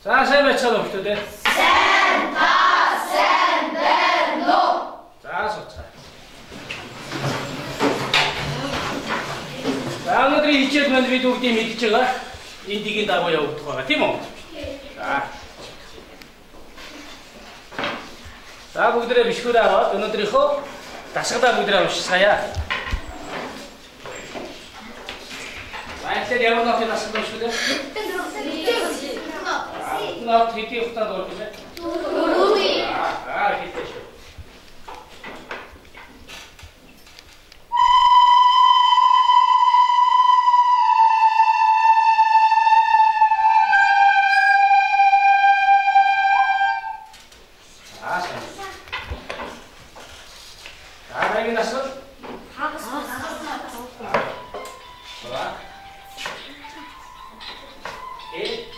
자, 세 배쳐도 없거든. 센타, 센데노. 자, 좋자. 자, 오늘들이 이제 그만두기 또 그때 미치가 인디긴다고 여부터 가티 뭐. 자. 자, 부들에 비슈다. 오늘들이 허 다스가다 부들하고 시사야. 마이크 대고 나한테 다스가 비슈다. 나 뒤에 후다 넣을게. 도루미. 이렇게 되죠. 다 해놨어? 다 갔어. 좋아. 예.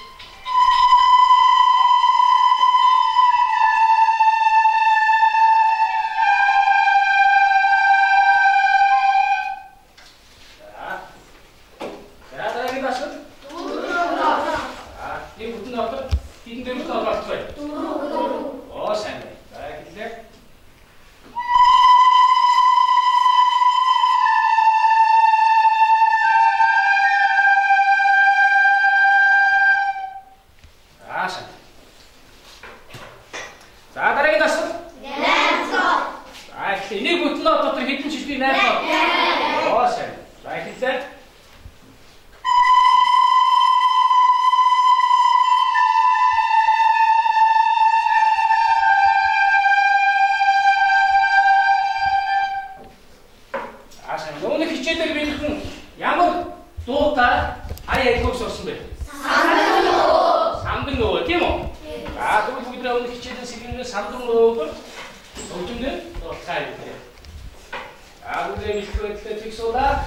Ini butuh atau terhitung sisi network. Oh, sen. Baik itu. Asan. Onu küçükler benim. Yağmur. Doğuta. Ay çok sorsun be. 삼등로. değil mi? 아, 그럼 거기다 오늘 küçük들 시키는 삼등로고. 어떤데? 잘 이렇게. 아, 근데 미스터 틱 쏘다.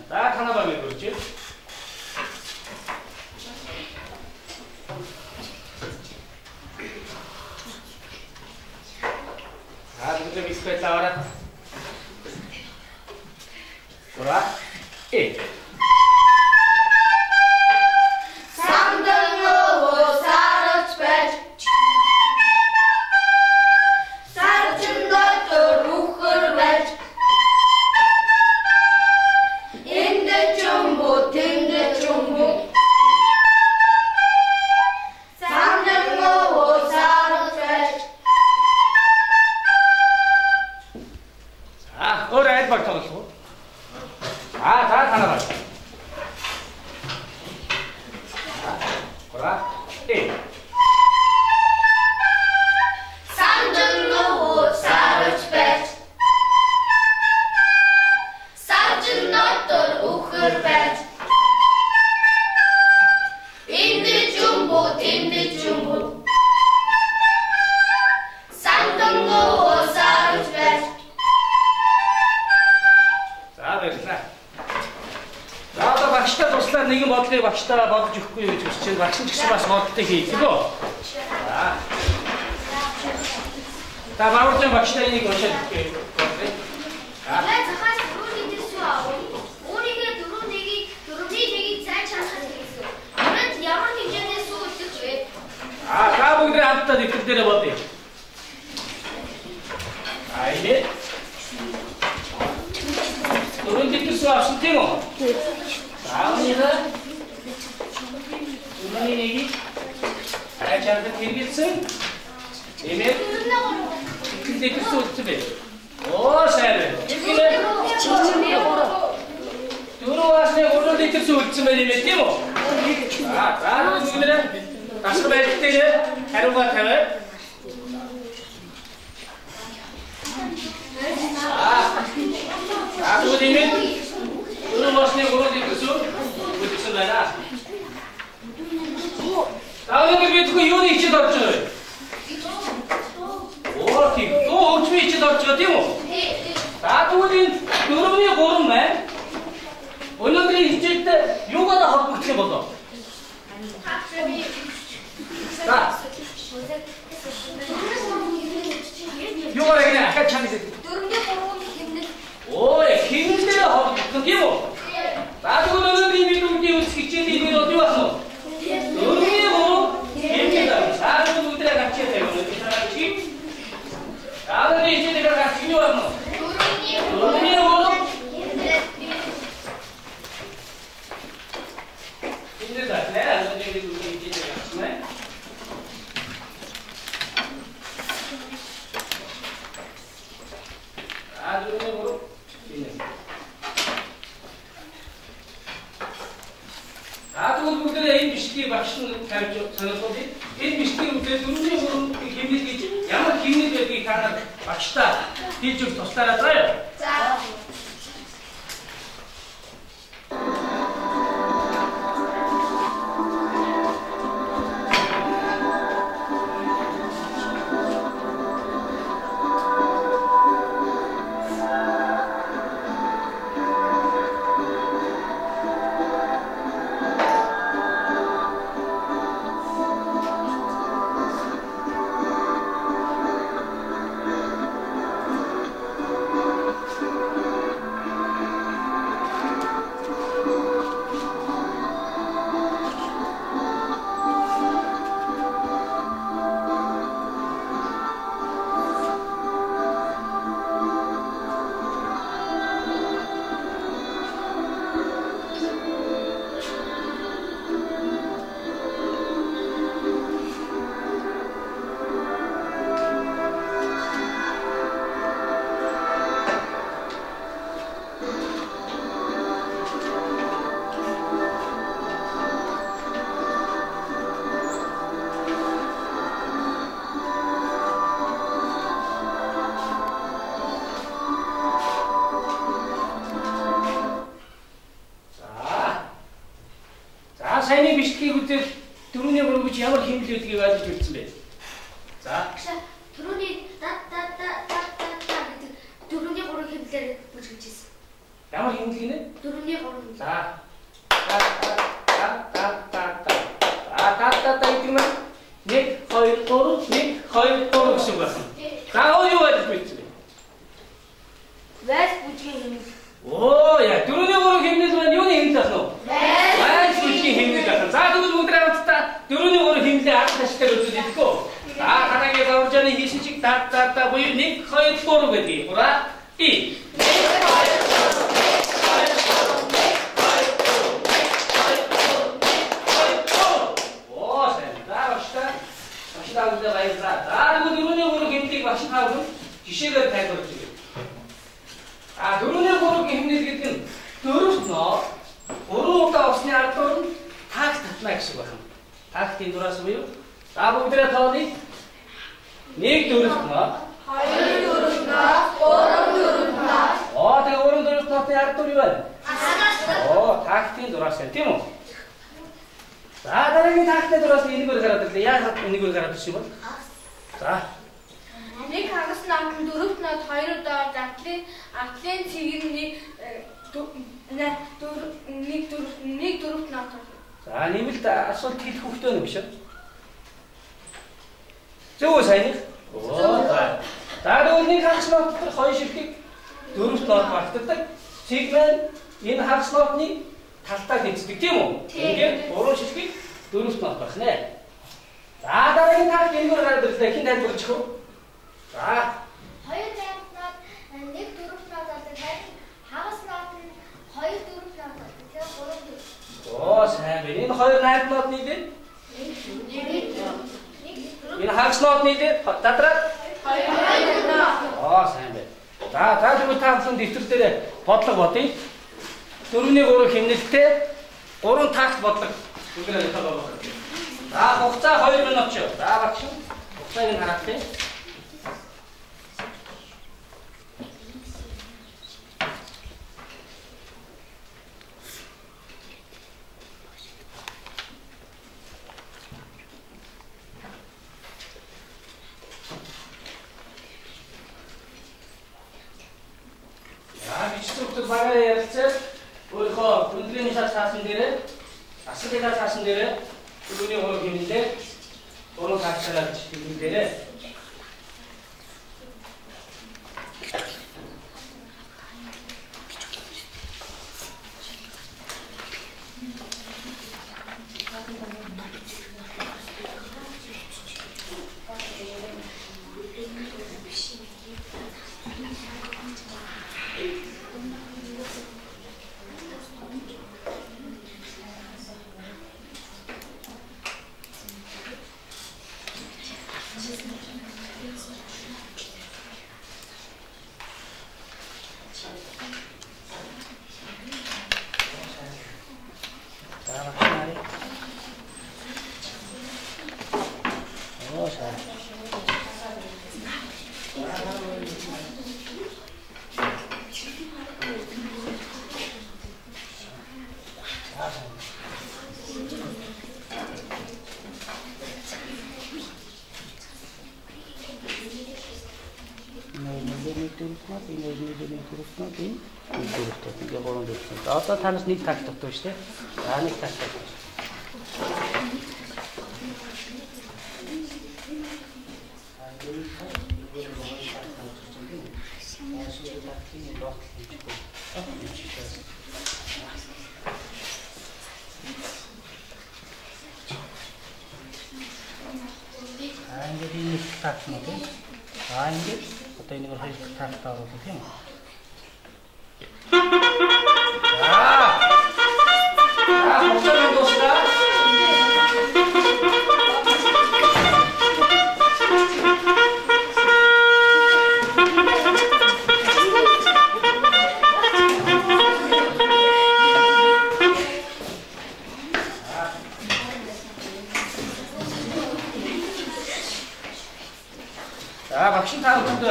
딱 하나만 그렇지? 아, 누구 좀 있을 거야, 와라. 돌아. 예. Alright, 박터서. 아, 다 하나. 돌아. 예. 나도 박시다 dostlar neyi baktığı bakışlara bakıp çıkıyor çünkü bakışın çıkışı bas baktığı gibi bu. Tamam orada bakışta yine görüşelim. 아, 다 보기들 앞다 뒤끝들에 봤대. 아, 이제 turun dikit su 없을 때고. 다음에는 turun ini ayaklarını tergitsin. Evet. dikit su olsun be. O sen. İlgili. turun aslında turun dikit su olsun be demek değil mi? Ha, daha bu gibi de. Nasıl belirttiğini her uğra tabi. Aku demek, turun aslında turun dikit su, bu dikit su 다음에 그 이혼에 있지 덜죠. 오케이. 또 어떻게 있지 덜죠, 되모. 나도 어딘 여러분이 모르네. 언니들이 이제 때 요가다 하고 어떻게 보다. 자, 요가를 그냥 약간 참이지. 오예, 힘들어 하고 그게 뭐? 나도 너는 이미 동기 어떻게 찌니 어디 왔어? 너는 뭐? 힘들다. 나도 누구들 같이 해야 되고 너희 같이. 나도 이제 내가 같이 왔어. 너는 뭐? 힘들다. 내가 너는 이제 누구들 이제 같이. 아주 뭐로 있는. 아주 누구들의 이 미식이 박신 가르쳐 전했거든. 이 미식이 우리 누구들은 김리겠지. 야만 김리도 이렇게 가나 박시다. 뒤쪽 더 따라서요. 자. 사인이 비슷하게 그때 드론이 그러고 지하고 힘들게 어떻게 가지고 있지. 자. 드론이 따따따따따따 드론이 걸어 힘들 뭐지? 야마 힘들기네. 드론이 걸어. 자. 따따따따따따따따따 이때만 닉 허일 도루 쓰고 가서. 다 어디 가지고 있지. 왜 부지게 오, 야, 드론이 걸어 힘들지만 요네 힘들었어. 왜 부지게 힘들까? 자, 누구 들어갔다. 드론이 걸어 힘들 아까 시대로 듣고. 다 가랑에 가올 전에 희신식 따따따 보유 닉 허일 도루 그디. 보라. 이. 기시를 대거지. 아, 너네 고르게 힘들겠든 들었어. 고르다 없으니 알거든. 다 맥스고 함. 다 그때 돌아서요. 나보기들아 더니. 네 들었어. 하이 들었나? 오름 들었나? 내가 오름 들었다 때 알거리만. 다 그때 돌아서 때모. 다른 다 그때 돌아서 있는 걸 가라들 야, 있는 걸 가라드시면. 자. Нэг хагас наатан дөрөвт нот хоёр удаа атлын цэгний нэг дөрөвт нот. За нэмэлт асуулт хэлэх хөвгтэй юм биш үү? Зөв сайн. Дараагийн хагас нот хоёр ширхэг дөрөвт нот багтдаг. Сигнал энэ хагас нотны талтаа тэнцдэг тийм үү? Ингээд гурван ширхэг дөрөвт нот байх нэ. За дараагийн талт энийг гаргадаг хин тайлбарч хөө. За. Хоёр нот нэг дөрөвт нот алдаг. Хагас нот нь хоёр дөрөвт нот алдаг. Тэгэхээр гурван дөрөвт. Сайн байна. Энэ хоёр найд нотны дээр энэ хагас нотны дээр татраад хоёр нот. Сайн байна. За зүгээр та бүхэн дэвтэр дээр бодлого бодъё. 4-3 хэмнэлттэй 3 такт бодлого. Үгээр хэлэх байна. За хугацаа 2 минут ч. За багш. Хугацааг нь хараад тий. 사슴 데를 스데가 사슴 데를 그분이 오늘 김인데 오늘 각자가 지금 데를 Одоо танаас нэг таг тогтов шүү дээ. За нэг таг тогтов. Ингээд нэг таг нь тийм. Ингээд одоо энийг хоёр таг тавуулах тийм. Багш та бүхэнд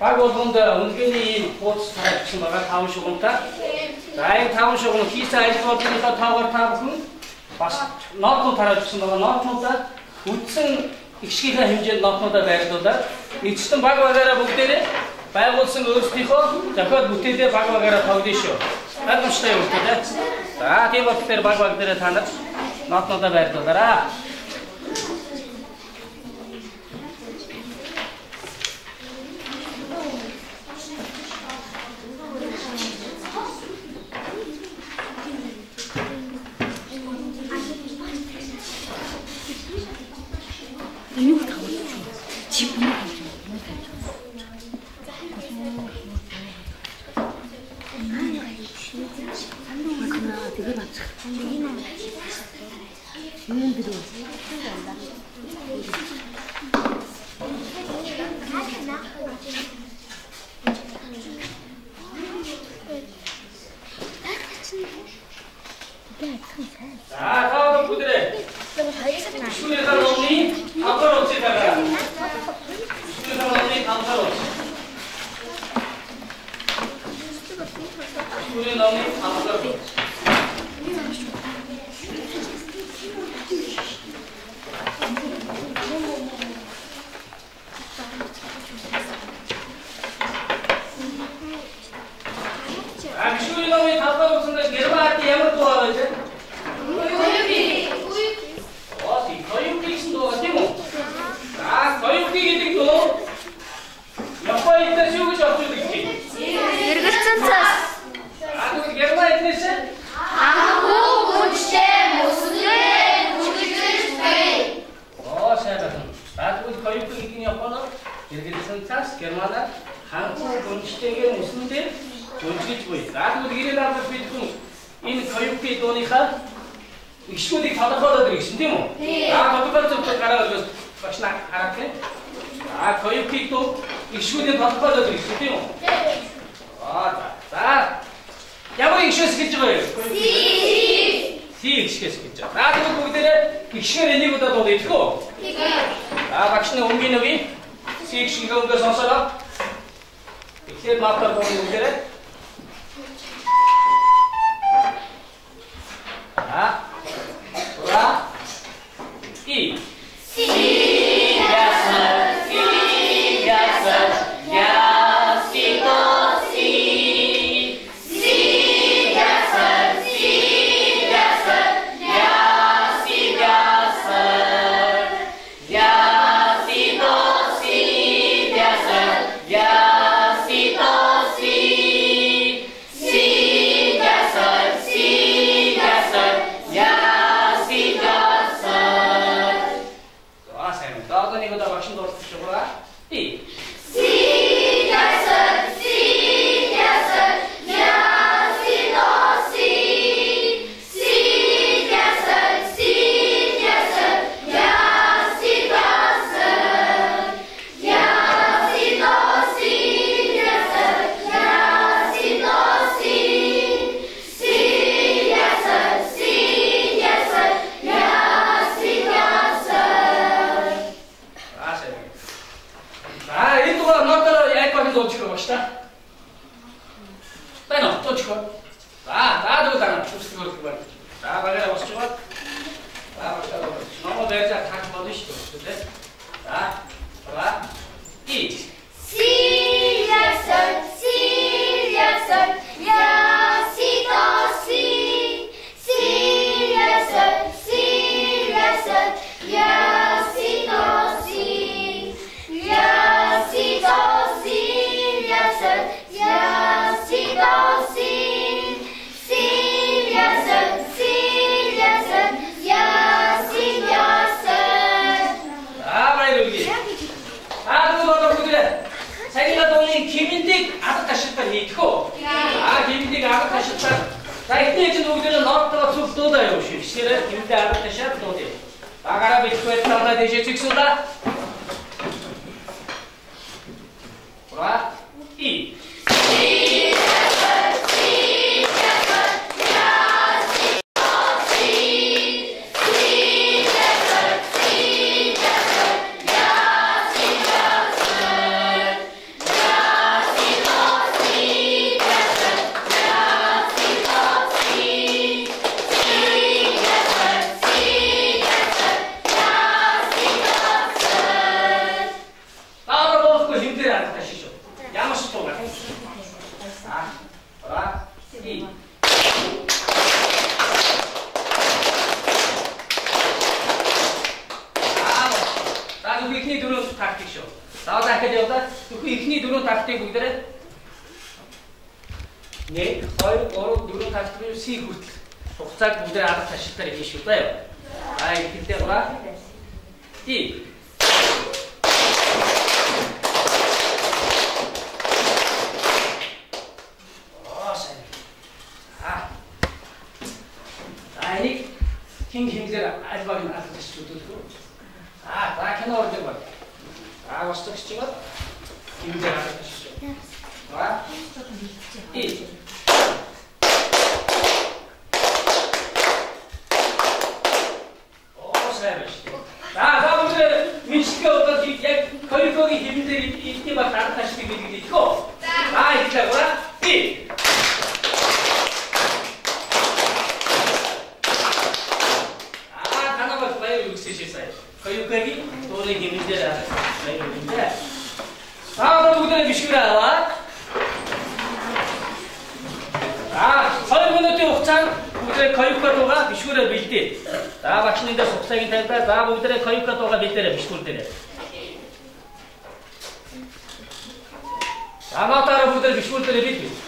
баг болгонд үнэний хуудас тавьсан байгаа 5 шугамтай. За энэ 5 шугам хийсэн ажлуудынхаа тоогоор та бүхэн бас ноотнууд тараажсан байгаа. Ноотнуудаа үдсэн ихшгийнхээ хэмжээнд ноотнуудаа байрлуулаад эцэстэн баг багаараа бүгдээрээ байгуулсан өөрсдийнхөө зохиол бүтээлээ баг багаараа тавьдээ шүү. Ойлгомжтой юу гэдэг. За тийм болохоор баг баг дээр та нар ноотнуудаа байрлуулаарай. podejść. Tak, dobra. I. Si, la, sol, si, la, sol, la, si, do, si. Si, la, sol, si, la, sol, la, si, do, si. La, si, do, si, la, sol, la, si, do, si. Si, la, sol, si, la, sol, la, si, do, sol. 빨리 여기. 그거 그래. 자기가 동네 김인택 아득하셨다 얘기고. 김인택 아득하셨다. 자, 이때 지금 우리는 너가 또 다요. 실은 김인택 아득하셨다 또 돼. 아가라 비트코인 타다 되지 직소다. 보라. 이. 독작 무대 아득하실 때 계실 거예요. 이렇게 때보라. 이. ini 힘들어. 아주박이 아득하실 때도 있고. 다 해놓을 때 봐. 왔어, 시청은 힘들어 아득하시죠. 봐. 이. 민식이가 어떤 거기 힘들이 이때 막 아득하시게 되게 있고. 이렇게 하거나. 이. 하나만 봐요. 여기 쓰셨어요. 거기 돈에 힘들어. 힘들어. 그럼 우리는 미식이라. 설문을 때 옥상. 우리의 거육과도가 미식으로 밀대. 마치는데 속상이 될까? 우리의 거육과도가 밀대래 미식을 때래. 따라 우리의 미식을 때래 밀대.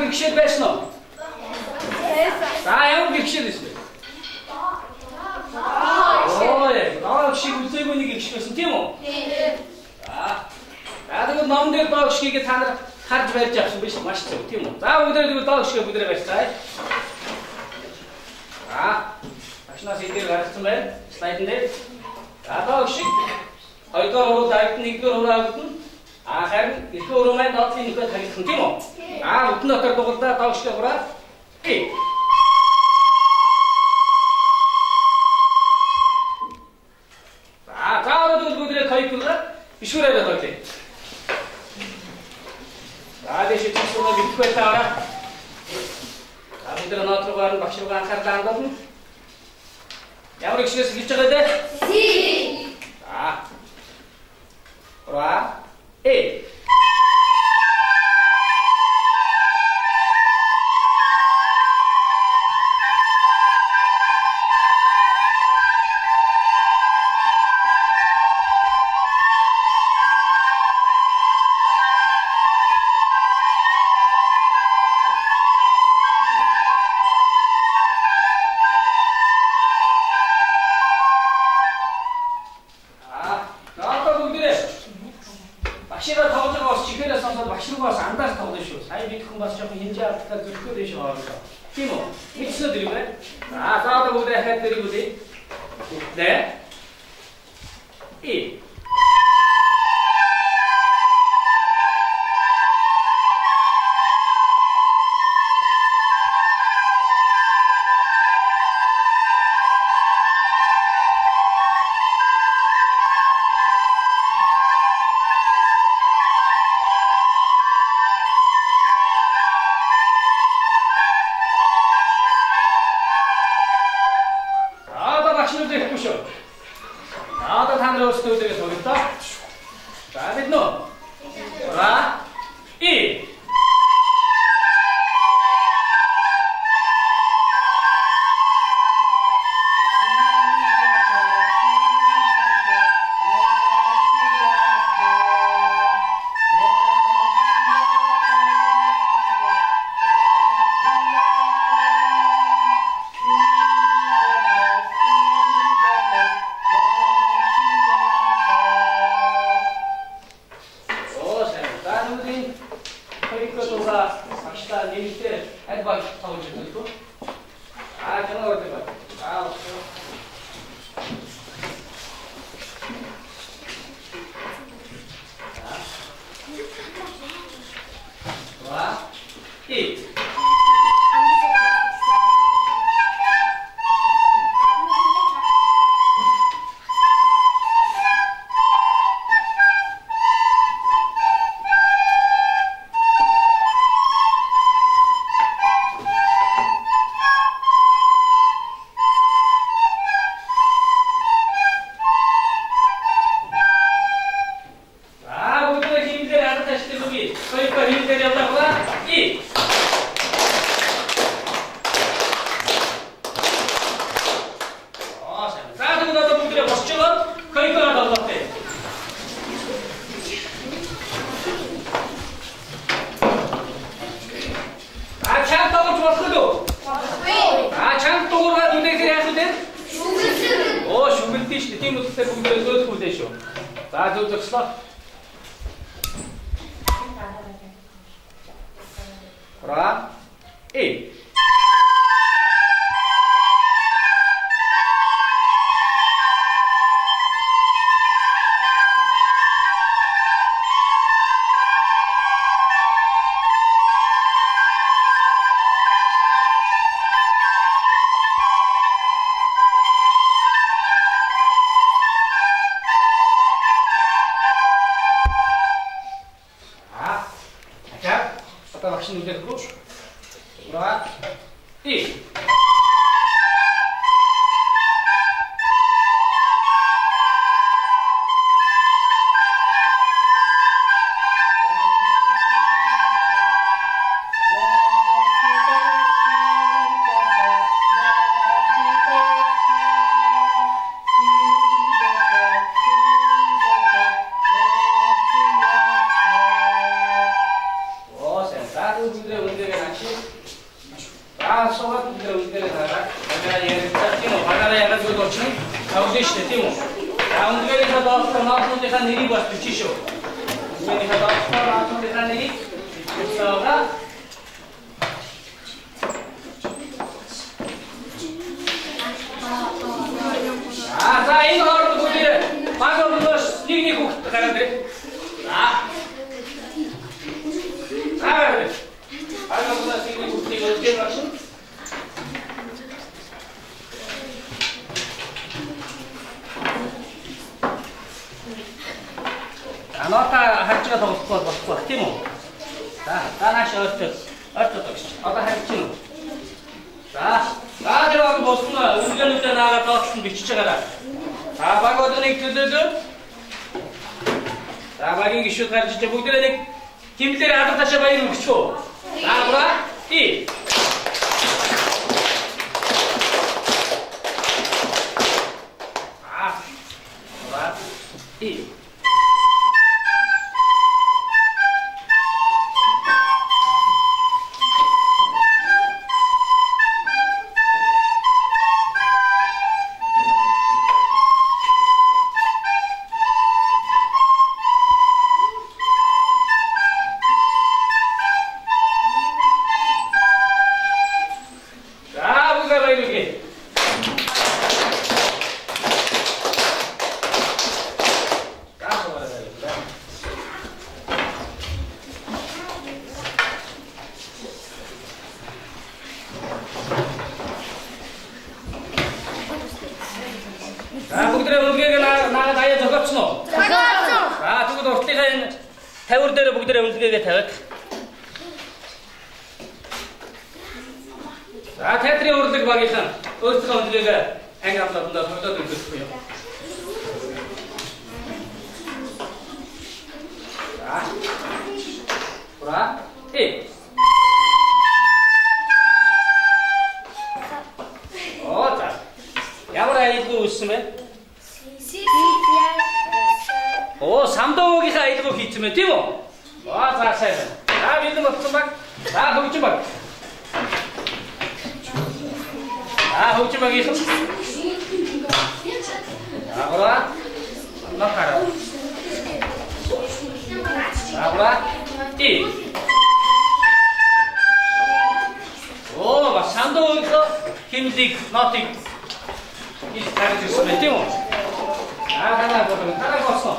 гэгшээд байсан уу? За ямар гэгшээд байсан бэ? Доо гэгшийг үзээгүй нэг гэгш байсан тийм үү? За тэгвэл номон дээр доо гэгшгийг та нар харж барьж авсан биш маш зөв тийм үү? За бүгдээ доо гэгшгээ бүгдээ барьцгаая. Багшнаас эдгээр гаргасан байна. Слайдн дээр. За доо гэгшиг хоёрдугаар уруу дагд нэгдүгээр уруу авдна. Харин эхний уруу маань доотлын нөхөд харагдсан тийм үү? Өдөн дотор дугалдаа доо гэгшгээ хураа. Бишүүрээр тоглоё. Дэшээ тийшээ битгэх байлаа. Өндөр нотроогоор багш руу анхаарлаа хандуулна. Ямар гişгээс хэлж байгаа дээ? Си. Ра. Багшигаа тоглож байгаа бас чихээрээ сонсоод багш руугаас андаас тоглоно шүү. Сайн бид хүн бас жоохон хинжээ алдахаар зөрөхөө дэш хоолоо. Тийм үү? Мэдсэн үү вэ? За одоо бүгд дахиад дэрэг үлээ. Нэ? тавчна. Тавдештэй тийм үү? Ангэрийнхаа доолтой наатнуудынхаа нэрийг бас бичиж шүү. Ангэрийнхаа доолтой наатнуудынхаа нэрийг бичээгаа. За энэ хооронд бүгдээ баг өрнөөс нэг хүүхэд гараад ирээ. За. Баг өрнөөс нэг хүүхдийг өгдөө багш. Анаата хачгаа тоглохгүй болохгүй тийм үү? За, тааш ортой гэж. Одоо харчих юм. За, тэр босноо үнгэлүүдээ наагаад доотлон бичиж байгаарай. За, баг одныг төлөөлөө. За, багийн гişүүд гарч иж бүгдээ нэг тэмдэлээр алга ташаа баяр өгчөө. За, бра. Ти. Бра. Ти. Тавир дээр бүгдээ үнэлгээгээ тавиад. За театрын урлаг багийнхан өөрсдөө үнэлгээгээ анги хамтлаганд тогтоож өгөх юм. За. Бра. За. Ямар айлгүй үссэн бэ? Самдоогийнхаа аялгыг хийсэн мэ тийм үү? За сайн байна. За бид болсон баг. За хөгжим баг. За хөгжим багийнхан. Агра. Накара. Агра. Ти. Ба самдоогийнхаа хэмлийг нотыг хийж тарж ирсэн мэ тийм үү? Танаа болсон.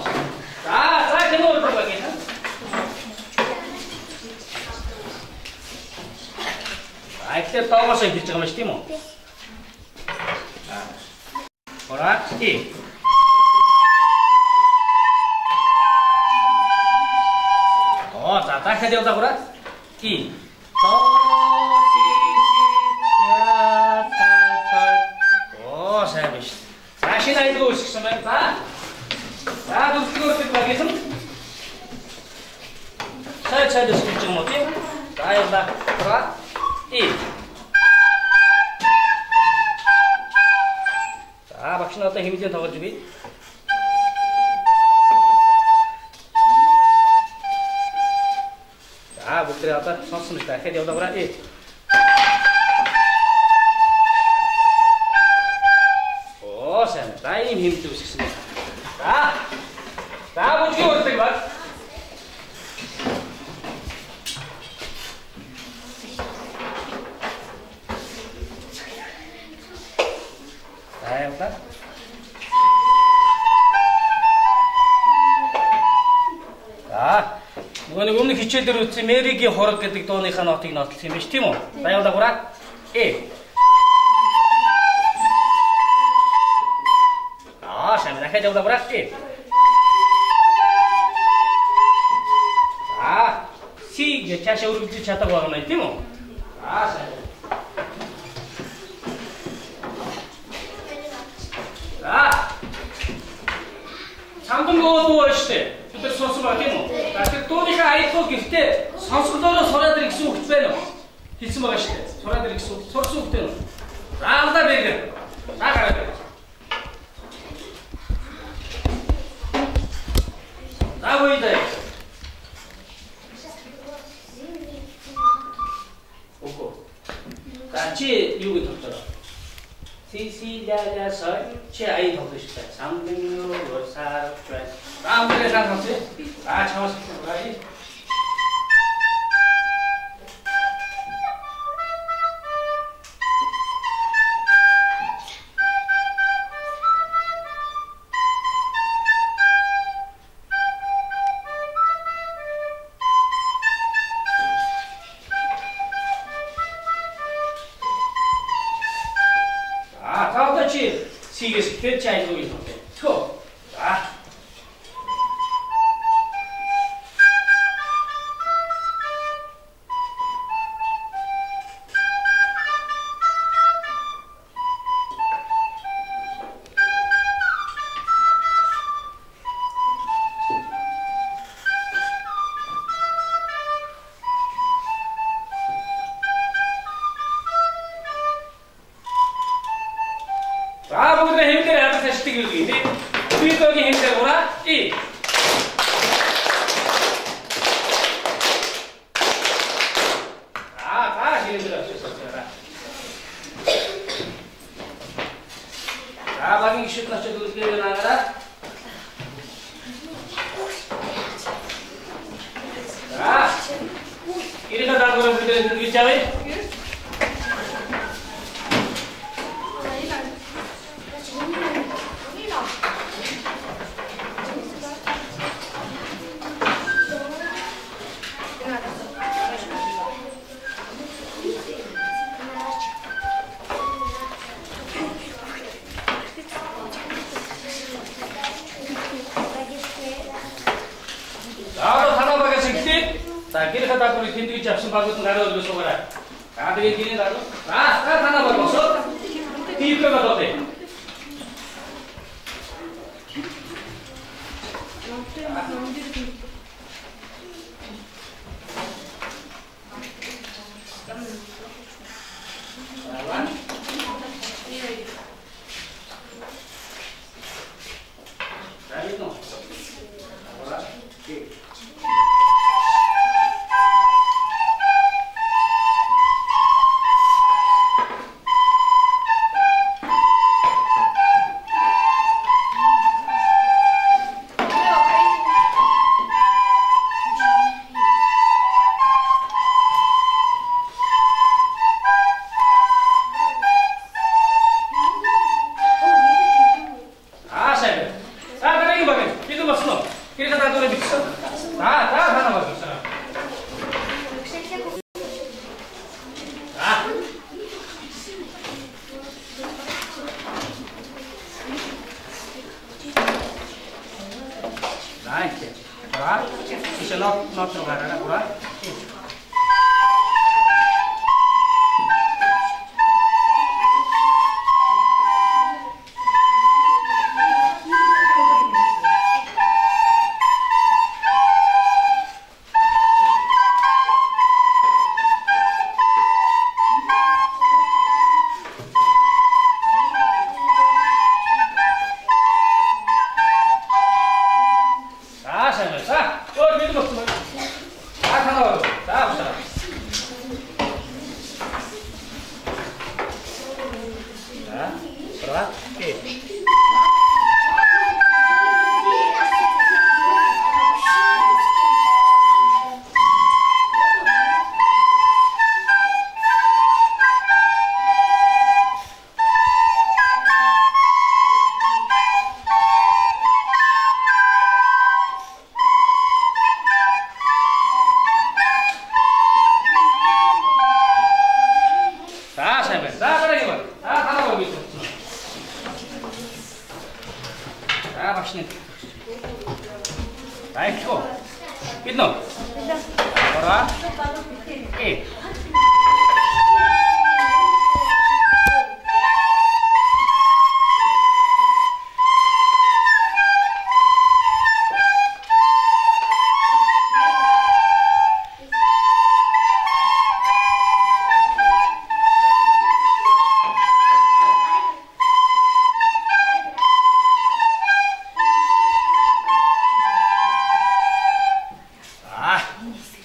За гэнэ үү багийнхан. Айхлаа тоогоос хийж байгаа юм шүү тийм үү? Ораа. Ти. За дахиад явуулаа гураа. Ти. Сайн биш. За шинэ айлгуу үсгсэн байна. За дүрслэгөөс багийнхан. Сайн дэсгэж юм уу тийм? За явлаа. Ораа. Ти. За багш нь одоо хэмжээ тоглож өгье. За бүгдээ одоо сонсон шүү. Дахиад явлаа. Ти. Сайн. За ийм хэмжээ үсгсэн байна. За бүжгийн урлаг баг. За нөгөө нэг өмнө хичээлээр үзсэн Мэригийн хорог гэдэг дууныхаа нотыг нотлох юм биш тийм үү? За явлаа гураа. Сайн дахиад явлаа гураа. Си гэж чаашаа өргөжиж чадах байгаа юм тийм үү? Сайн. Самдангоо дуу штэ. Бид сонссон баг тийм үү? Тэр дууныхаа аялал гэхдээ сонсголоороо сураад ир гэсэн үг байна уу? Хэлсэн байгаа штэ. Сураад ир гэсэн үг, сурсан үг байна уу? За алдаа бэргэ. За гараад. За вийдэ. Окей. За чи юу гэж бодож байна? Си ля ля 최아이 덕도시다. 306 월사 좋아요. 다음번에 상관없지? 잡았을 거야. 시계씩 대체하는 거기 있는데 쳐. 자. 모두가 힘들어 하면서 다시 뛰기 돼. 뒤쪽이 힘들거나 이. 다시 힘들어. 자, 방이 쉽나 저도 이렇게 나가라. 자, 이래서 다 그런 분들은 있잖아요. 나도 하나밖에 생기지? 자, 길에 가다 보니 딘들이 잡신 바구니 나눠주고 쏘거라. 아들이 길에 나도? 하나밖에 없어? 뒤집혀가 더 돼. Bisa not trocar agora. Baik, go. Gitu. Ora.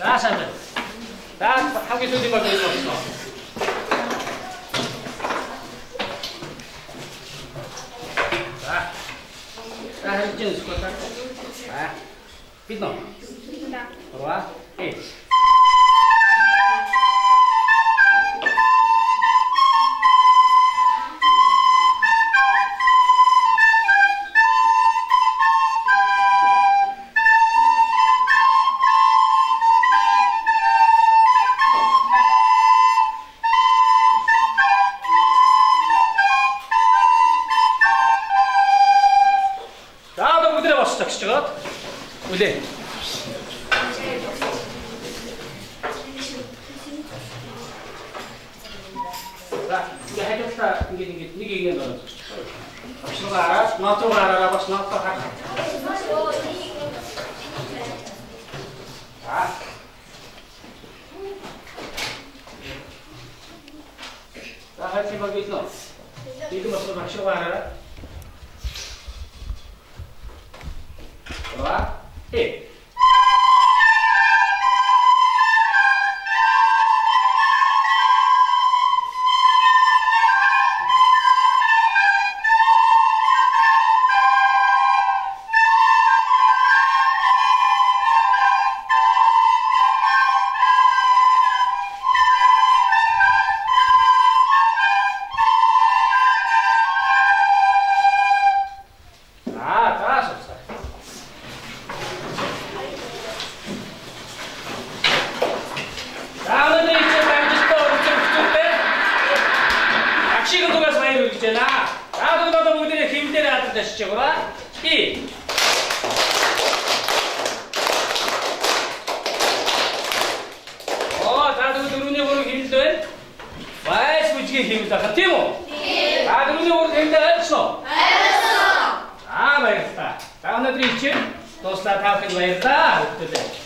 자, 삼들. 자, 함께 소리 말고 За харин чинь скот. За. Бид нөө. Рва. Үлээ. За, ингээ хайдагтаа ингээ нэг игээр байна. Авшилгаа хараад, нотоо хараараа бас нотоо хараа. За, хайци багийнэ. Нэг бас авшилгаа хараараа. Ва. Та өнөөдөр ичээ дуслаа таахыг баярлалаа.